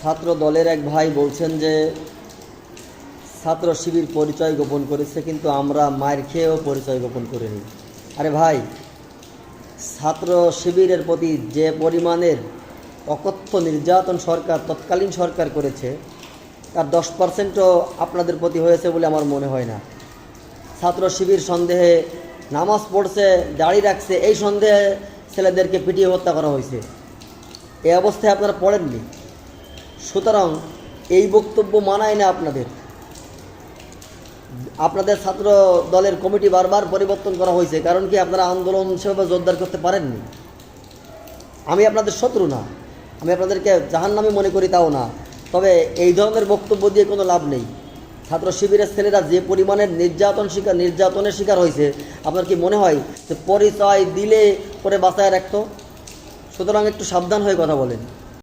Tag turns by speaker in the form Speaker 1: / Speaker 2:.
Speaker 1: ছাত্র দলের এক ভাই বলছেন যে ছাত্র শিবির পরিচয় গোপন করেছে, কিন্তু আমরা মায়ের খেয়েও পরিচয় গোপন করিনি। আরে ভাই, ছাত্র শিবিরের প্রতি যে পরিমাণের অকথ্য নির্যাতন সরকার তৎকালীন সরকার করেছে, তার 10%ও আপনাদের প্রতি হয়েছে বলে আমার মনে হয় না। ছাত্র শিবির সন্দেহে নামাজ পড়ছে, দাড়ি রাখছে, এই সন্দেহে ছেলেদেরকে পিটিয়ে হত্যা করা হয়েছে। এই অবস্থায় আপনারা পড়েননি, সুতরাং এই বক্তব্য মানায় না আপনাদের ছাত্র দলের কমিটি বারবার পরিবর্তন করা হয়েছে। কারণ কি, আপনারা আন্দোলন সেভাবে জোরদার করতে পারেননি। আমি আপনাদের শত্রু না, আমি আপনাদেরকে জাহান্নামী মনে করি তাও না, তবে এই ধরনের বক্তব্য দিয়ে কোনো লাভ নেই। ছাত্র শিবিরের ছেলেরা যে পরিমাণের নির্যাতনের শিকার হয়েছে, আপনার কি মনে হয় যে পরিচয় দিলে পরে বাঁচায় রাখতো? সুতরাং একটু সাবধান হয়ে কথা বলেন।